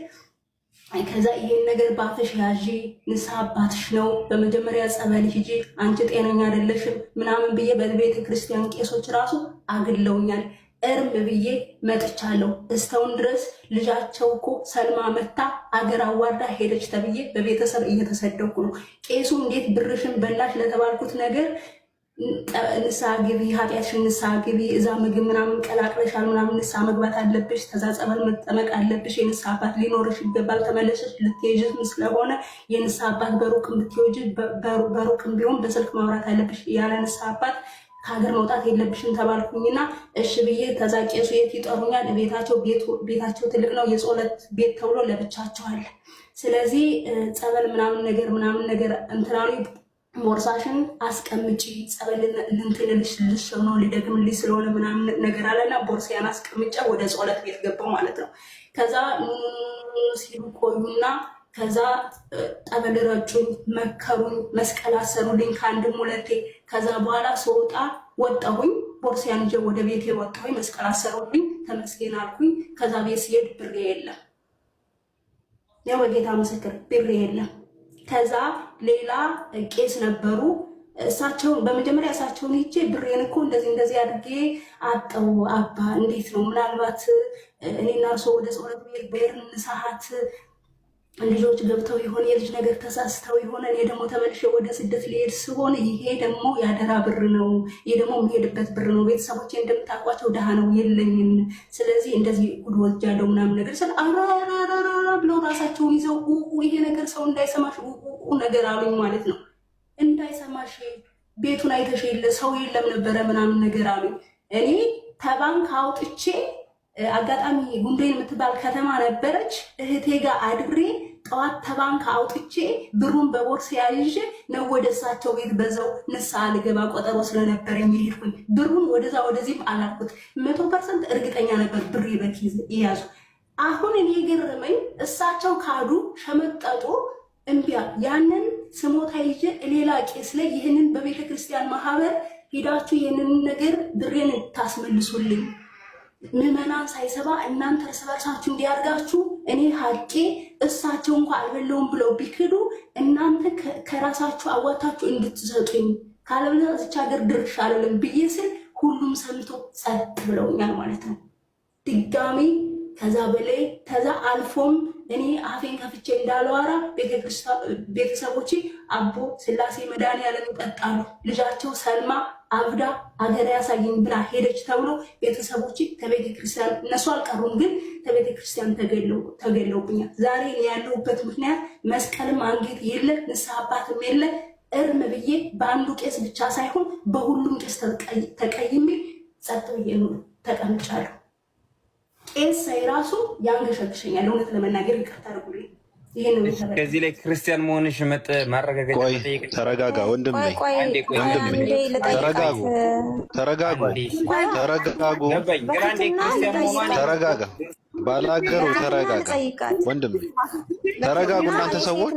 ከዛ ይሄን ነገር ባፍሽ ያዢ ንስሐ አባትሽ ነው በመጀመሪያ ጸበል ሂጂ አንቺ ጤነኛ አይደለሽም ምናምን ብዬ በቤተ ክርስቲያን ቄሶች ራሱ አግለውኛል። እርም ብዬ መጥቻለሁ። እስካሁን ድረስ ልጃቸው እኮ ሰልማ መታ አገር አዋርዳ ሄደች ተብዬ በቤተሰብ እየተሰደኩ ነው። ቄሱ እንዴት ብርሽን በላሽ ለተባልኩት ነገር ንስሐ ግቢ፣ ኃጢአትሽን ንስሐ ግቢ፣ እዛ ምግብ ምናምን ቀላቅለሻል ምናምን ንስሐ መግባት አለብሽ፣ ከዛ ጸበል መጠመቅ አለብሽ፣ የንስሐ አባት ሊኖርሽ ይገባል፣ ተመለሰሽ ልትሄጂም ስለሆነ የንስሐ አባት በሩቅም ብትሄጂ በሩቅም ቢሆን በስልክ ማውራት አለብሽ፣ ያለ ንስሐ አባት ከሀገር መውጣት የለብሽም ተባልኩኝና እሺ ብዬ ከዛ ቄሱ የት ይጠሩኛል? ቤታቸው ትልቅ ነው፣ የጸሎት ቤት ተብሎ ለብቻቸው አለ። ስለዚህ ጸበል ምናምን ነገር እንትናሉ ቦርሳሽን አስቀምጪ ጸበል ልንትልልሽ ነው ሊደግምልሽ ስለሆነ ምናምን ነገር አለና ቦርሳያን አስቀምጫ ወደ ጸሎት ቤት ገባው ማለት ነው። ከዛ ሲሉ ቆዩና ከዛ ጠበል ረጩኝ፣ መከሩኝ፣ መስቀል አሰሩልኝ ከአንድም ሁለቴ። ከዛ በኋላ ስወጣ ወጣሁኝ፣ ቦርሳያን ይዤ ወደ ቤቴ ወጣሁኝ፣ መስቀል አሰሩልኝ፣ ተመስገን አልኩኝ። ከዛ ቤት ሲሄድ ብሬ የለም፣ ያው በጌታ ምስክር ብሬ የለም። ከዛ ሌላ ቄስ ነበሩ። እሳቸውን በመጀመሪያ እሳቸውን ሂጄ ብሬን እኮ እንደዚህ አድርጌ አጠው አባ እንዴት ነው ምናልባት እኔና እርሶ ወደ ጸሎት ቤት በርን ሰዓት ልጆች ገብተው ይሆን የልጅ ነገር ተሳስተው ይሆን እኔ ደግሞ ተመልሼ ወደ ስደት ሊሄድ ሲሆን ይሄ ደግሞ ያደራ ብር ነው፣ ይሄ ደግሞ የሚሄድበት ብር ነው፣ ቤተሰቦቼ እንደምታውቋቸው ድሃ ነው የለኝም፣ ስለዚህ እንደዚህ ጉድ ወስጃለሁ ምናምን ነገር ስለ አራራራራ ብለው ራሳቸውን ይዘው ይሄ ነገር ሰው እንዳይሰማሽ ነገር አሉኝ ማለት ነው። እንዳይሰማሽ ቤቱን አይተሽ የለ ሰው የለም ነበረ ምናምን ነገር አሉኝ። እኔ ከባንክ አውጥቼ አጋጣሚ ጉንዴን የምትባል ከተማ ነበረች እህቴ ጋር አድሬ ጠዋት ከባንክ አውጥቼ ብሩን በቦርሳ ያይዤ ነው ወደ እሳቸው ቤት በዛው ንስሐ ልገባ ቆጠሮ ስለነበር የሚሄድኩኝ። ብሩን ወደዛ ወደዚህም አላልኩት 100% እርግጠኛ ነበር ብሬ በኪዝ ይያዙ። አሁን እኔ ገረመኝ፣ እሳቸው ካዱ ሸመጠጡ እምቢያ ያንን ስሞታ ይዤ ሌላ ቄስ ላይ ይህንን በቤተ ክርስቲያን ማህበር ሄዳችሁ ይህንን ነገር ብሬን ታስመልሱልኝ ምዕመናን ሳይሰባ እናንተ እርስ በርሳችሁ እንዲያርጋችሁ እኔ ሀቄ እሳቸው እንኳ አልበለውም ብለው ቢክዱ እናንተ ከራሳችሁ አዋታችሁ እንድትሰጡኝ ካለበለዚያ እዚች ሀገር ድርሻ አይደለም ብዬ ስል ሁሉም ሰምቶ ጸጥ ብለውኛል ማለት ነው። ድጋሚ ከዛ በላይ ከዛ አልፎም እኔ አፌን ከፍቼ እንዳለዋራ ቤተሰቦቼ አቦ ስላሴ መድኃኒዓለም ይጠጣሉ፣ ልጃቸው ሰልማ አብዳ አገር ያሳየኝ ብላ ሄደች ተብሎ ቤተሰቦቼ ከቤተ ክርስቲያን እነሱ አልቀሩም፣ ግን ከቤተ ክርስቲያን ተገለውብኛል። ዛሬ ያለሁበት ምክንያት መስቀልም አንገት የለ ንስሐ አባትም የለ እርም ብዬ በአንዱ ቄስ ብቻ ሳይሆን በሁሉም ቄስ ተቀይሜ ጸጥ ብዬ ተቀምጫለሁ። ቄስ ሳይራሱ ያንገሸግሸኛል። እውነት ለመናገር ይቅርታ አድርጉልኝ። ከዚህ ላይ ክርስቲያን መሆንሽ ማረጋገጫ መጠየቅ። ተረጋጋ ወንድሜ፣ ተረጋጋ፣ ባላገሩ ተረጋጋ ወንድሜ፣ ተረጋጉ እናንተ ሰዎች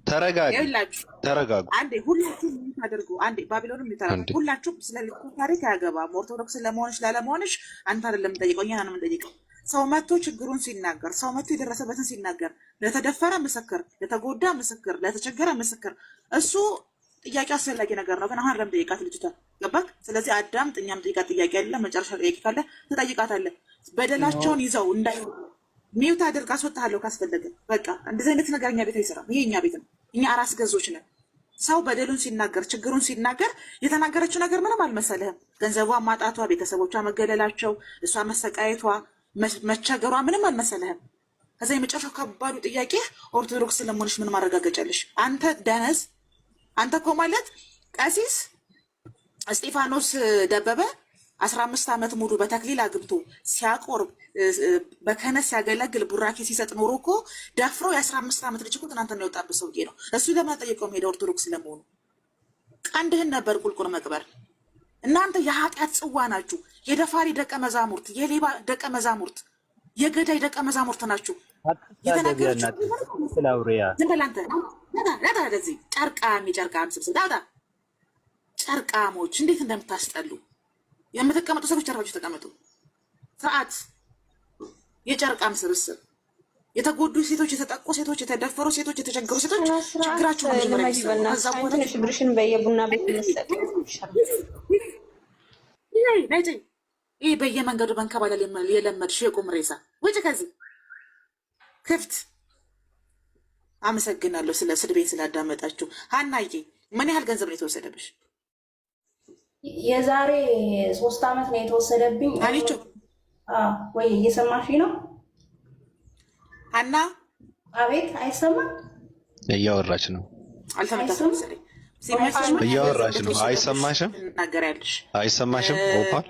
ተረጋጉ። አንዴ ሁላችሁም ታደርጉ። አንዴ ባቢሎንም ይተራጉ። ሁላችሁም ስለ ልኩ ታሪክ አያገባም። ኦርቶዶክስ ለመሆንሽ ላለመሆንሽ አንተ አይደለም ጠይቀው፣ እኛ ነን የምንጠይቀው። ሰው መጥቶ ችግሩን ሲናገር፣ ሰው መጥቶ የደረሰበትን ሲናገር፣ ለተደፈረ ምስክር፣ ለተጎዳ ምስክር፣ ለተቸገረ ምስክር፣ እሱ ጥያቄ አስፈላጊ ነገር ነው። ግን አሁን አይደለም ጠይቃት ልጅቷ፣ ገባክ? ስለዚህ አዳምጥ። እኛም ጠይቃት ጥያቄ አለ። መጨረሻ ጥያቄ ካለ ትጠይቃታለህ። በደላቸውን ይዘው እንዳይ ሚውት አድርግ፣ አስወጣለሁ ካስፈለገ። በቃ እንደዚህ አይነት ነገር እኛ ቤት አይሰራም። ይሄ እኛ ቤት ነው። እኛ አራስ ገዞች ነን። ሰው በደሉን ሲናገር፣ ችግሩን ሲናገር የተናገረችው ነገር ምንም አልመሰለህም። ገንዘቧ ማጣቷ፣ ቤተሰቦቿ መገለላቸው፣ እሷ መሰቃየቷ፣ መቸገሯ ምንም አልመሰለህም። ከዛ የመጨረሻው ከባዱ ጥያቄ ኦርቶዶክስ ለመሆንሽ ምን ማረጋገጫለሽ? አንተ ደነዝ፣ አንተ እኮ ማለት ቀሲስ እስጢፋኖስ ደበበ 15 ዓመት ሙሉ በተክሊል አግብቶ ሲያቆርብ በከነስ ሲያገለግል ቡራኬ ሲሰጥ ኖሮ እኮ ደፍሮ የ15 ዓመት ልጅ እኮ ትናንት ነው የወጣበት ሰውዬ ነው። እሱ ለምን አልጠየቀውም? ሄደ ኦርቶዶክስ ለመሆኑ ቀንድህን ነበር ቁልቁል መቅበር። እናንተ የኃጢአት ጽዋ ናችሁ። የደፋሪ ደቀ መዛሙርት፣ የሌባ ደቀ መዛሙርት፣ የገዳይ ደቀ መዛሙርት ናችሁ። የተናገረችለዚህ ጨርቃም ስብስብ ጨርቃሞች እንዴት እንደምታስጠሉ የምትቀመጡ ሰዎች ጨርቃችሁ ተቀመጡ። ስርዓት የጨርቃም ስብስብ የተጎዱ ሴቶች፣ የተጠቁ ሴቶች፣ የተደፈሩ ሴቶች፣ የተቸገሩ ሴቶች ችግራችሁ ሽብርሽን በየቡና ቤት መሰጥ ይህ በየመንገዱ መንከባለል የለመድሽ የቁም ሬሳ ውጭ ከዚህ ክፍት። አመሰግናለሁ ስለ ስድቤን ስላዳመጣችሁ። ሀናዬ ምን ያህል ገንዘብ ነው የተወሰደብሽ? የዛሬ 3 ዓመት ነው የተወሰደብኝ። አሊቾ ወይ እየሰማሽ ነው? ሀና አቤት። አይሰማም? እያወራች ነው። አልተመጣም መሰለኝ። እያወራች ነው። አይሰማሽም? ትናገሪያለሽ። አይሰማሽም? ኦፓል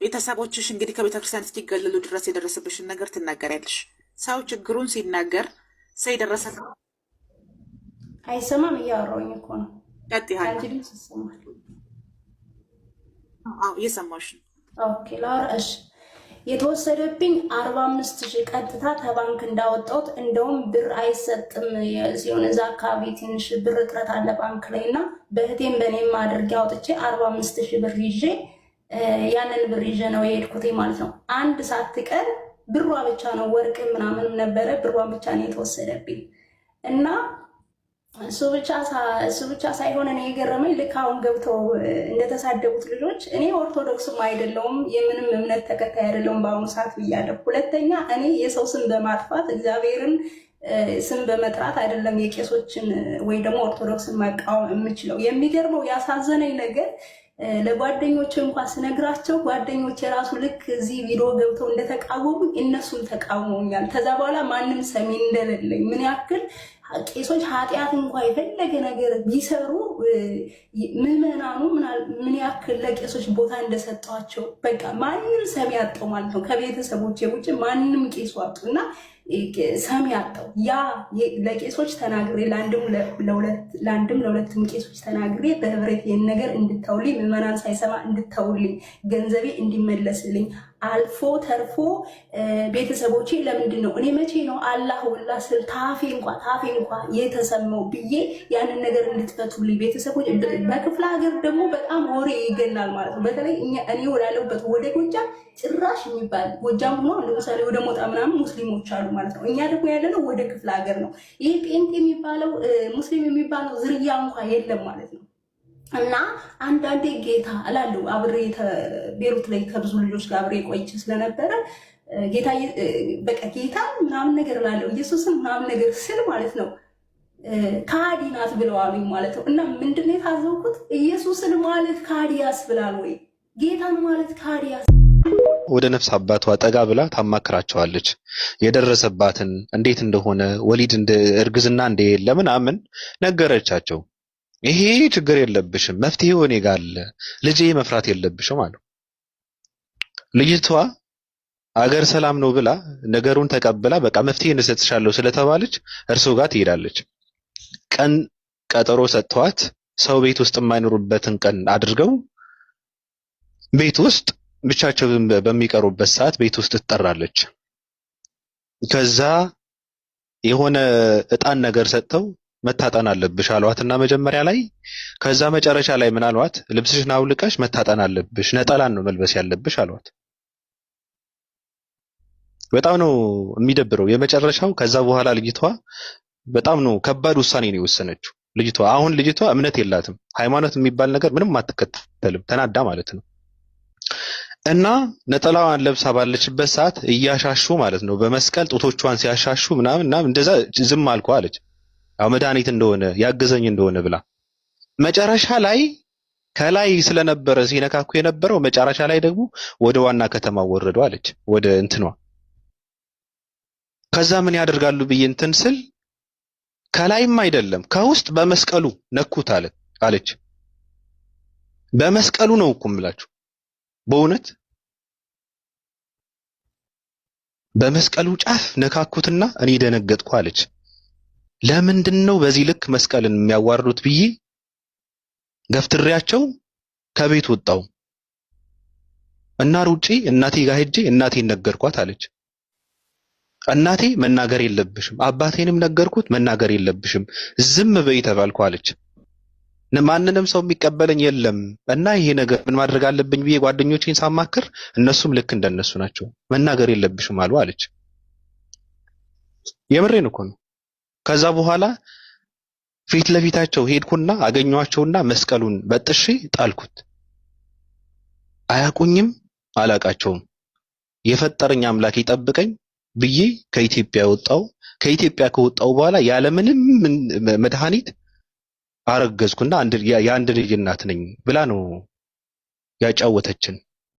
ቤተሰቦችሽ እንግዲህ ከቤተክርስቲያን እስኪገለሉ ድረስ የደረሰብሽን ነገር ትናገሪያለሽ። ሰው ችግሩን ሲናገር ሰው የደረሰ አይሰማም? እያወራሁኝ እኮ ነው። ቀጥይ ሀና። አንቺ ድምፅ ይሰማል? አዎ እየሰማሽ ነው። ኦኬ ላውራሽ። የተወሰደብኝ 45,000 ቀጥታ ከባንክ እንዳወጣሁት። እንደውም ብር አይሰጥም ሲሆን እዛ አካባቢ ትንሽ ብር እጥረት አለ ባንክ ላይ እና በእህቴም በእኔም አድርጌ አውጥቼ 45,000 ብር ይዤ ያንን ብር ይዤ ነው የሄድኩት ማለት ነው። አንድ ሳትቀር ብሯ ብቻ ነው ወርቅ ምናምንም ነበረ፣ ብሯን ብቻ ነው የተወሰደብኝ እና እሱ ብቻ ሳይሆን እኔ የገረመኝ ልክ አሁን ገብተው እንደተሳደቡት ልጆች እኔ ኦርቶዶክስም አይደለውም የምንም እምነት ተከታይ አይደለውም በአሁኑ ሰዓት ብያለሁ። ሁለተኛ እኔ የሰው ስም በማጥፋት እግዚአብሔርን ስም በመጥራት አይደለም የቄሶችን ወይ ደግሞ ኦርቶዶክስን መቃወም የምችለው። የሚገርመው ያሳዘነኝ ነገር ለጓደኞች እንኳን ስነግራቸው ጓደኞች የራሱ ልክ እዚህ ቪዲዮ ገብተው እንደተቃወሙኝ እነሱም ተቃውመውኛል። ከዛ በኋላ ማንም ሰሚ እንደሌለኝ ምን ያክል ቄሶች ኃጢአት እንኳን የፈለገ ነገር ቢሰሩ ምዕመናኑ ምን ያክል ለቄሶች ቦታ እንደሰጧቸው በቃ ማንም ሰሚ አጣው ማለት ነው። ከቤተሰቦቼ ውጭ ማንም ቄሱ አጡ እና ሰሚ አጣው። ያ ለቄሶች ተናግሬ ለአንድም ለሁለትም ቄሶች ተናግሬ በህብረት ይህን ነገር እንድታውልኝ ምዕመናን ሳይሰማ እንድታውልኝ ገንዘቤ እንዲመለስልኝ አልፎ ተርፎ ቤተሰቦቼ ለምንድን ነው እኔ መቼ ነው አላህ ወላ ስል ታፌ እንኳ የተሰማው ብዬ ያንን ነገር እንድትፈቱልኝ ቤተሰቦች። በክፍለ ሀገር ደግሞ በጣም ወሬ ይገናል ማለት ነው። በተለይ እኔ ወዳለሁበት ወደ ጎጃም ጭራሽ የሚባል ጎጃም ሆኖ ለምሳሌ ወደ ሞጣ ምናምን ሙስሊሞች አሉ ማለት ነው። እኛ ደግሞ ያለነው ወደ ክፍለ ሀገር ነው። ይህ ጴንጤ የሚባለው ሙስሊም የሚባለው ዝርያ እንኳ የለም ማለት ነው። እና አንዳንዴ ጌታ እላለሁ አብሬ ቤሩት ላይ ከብዙ ልጆች ጋር አብሬ ቆይቼ ስለነበረ ጌታ በቃ ጌታ ምናምን ነገር እላለሁ ኢየሱስን ምናምን ነገር ስል ማለት ነው ከሃዲ ናት ብለዋሉኝ ማለት ነው። እና ምንድነው የታዘብኩት? ኢየሱስን ማለት ከሃዲ ያስብላል ወይ ጌታን ማለት ከሃዲ ወደ ነፍስ አባቷ ጠጋ ብላ ታማክራቸዋለች። የደረሰባትን እንዴት እንደሆነ ወሊድ እርግዝና እንደሌለ ምናምን ነገረቻቸው። ይሄ ችግር የለብሽም መፍትሄው እኔ ጋር አለ፣ ልጄ መፍራት የለብሽም አሉ። ልጅቷ አገር ሰላም ነው ብላ ነገሩን ተቀብላ በቃ መፍትሄ እንሰጥሻለሁ ስለተባለች እርሱ ጋር ትሄዳለች። ቀን ቀጠሮ ሰጥተዋት ሰው ቤት ውስጥ የማይኖሩበትን ቀን አድርገው ቤት ውስጥ ብቻቸውን በሚቀሩበት ሰዓት ቤት ውስጥ ትጠራለች። ከዛ የሆነ እጣን ነገር ሰጥተው መታጠን አለብሽ አሏትና መጀመሪያ ላይ ከዛ መጨረሻ ላይ ምን አሏት? ልብስሽን አውልቀሽ መታጠን አለብሽ፣ ነጠላን ነው መልበስ ያለብሽ አሏት። በጣም ነው የሚደብረው የመጨረሻው። ከዛ በኋላ ልጅቷ በጣም ነው ከባድ ውሳኔ ነው የወሰነችው። አሁን ልጅቷ እምነት የላትም፣ ሃይማኖት የሚባል ነገር ምንም አትከተልም፣ ተናዳ ማለት ነው። እና ነጠላዋን ለብሳ ባለችበት ሰዓት እያሻሹ ማለት ነው በመስቀል ጡቶቿን ሲያሻሹ ምናምን እንደዛ ዝም አልኩ አለች። ያው መድኃኒት እንደሆነ ያገዘኝ እንደሆነ ብላ መጨረሻ ላይ ከላይ ስለነበረ ሲነካኩ የነበረው መጨረሻ ላይ ደግሞ ወደ ዋና ከተማ ወረዱ አለች፣ ወደ እንትኗ። ከዛ ምን ያደርጋሉ ብዬ እንትን ስል ከላይም አይደለም ከውስጥ በመስቀሉ ነኩት አለች። በመስቀሉ ነው እኮ የምላችሁ በእውነት በመስቀሉ ጫፍ ነካኩትና እኔ ደነገጥኩ አለች። ለምንድነው በዚህ ልክ መስቀልን የሚያዋርዱት ብዬ ገፍትሬያቸው ከቤት ወጣው እና ሩጪ እናቴ ጋር ሄጄ እናቴን ነገርኳት አለች። እናቴ መናገር የለብሽም፣ አባቴንም ነገርኩት መናገር የለብሽም ዝም በይ ተባልኩ አለች። ማንንም ሰው የሚቀበለኝ የለም እና ይሄ ነገር ምን ማድረግ አለብኝ ብዬ ጓደኞቼን ሳማክር እነሱም ልክ እንደነሱ ናቸው፣ መናገር የለብሽም አሉ አለች። የምሬን እኮ ነው። ከዛ በኋላ ፊት ለፊታቸው ሄድኩና አገኘኋቸውና መስቀሉን በጥሼ ጣልኩት። አያቁኝም፣ አላቃቸውም። የፈጠረኝ አምላክ ይጠብቀኝ ብዬ ከኢትዮጵያ ወጣው። ከኢትዮጵያ ከወጣው በኋላ ያለምንም መድኃኒት አረገዝኩና የአንድ ልጅ እናት ነኝ ብላ ነው ያጫወተችን።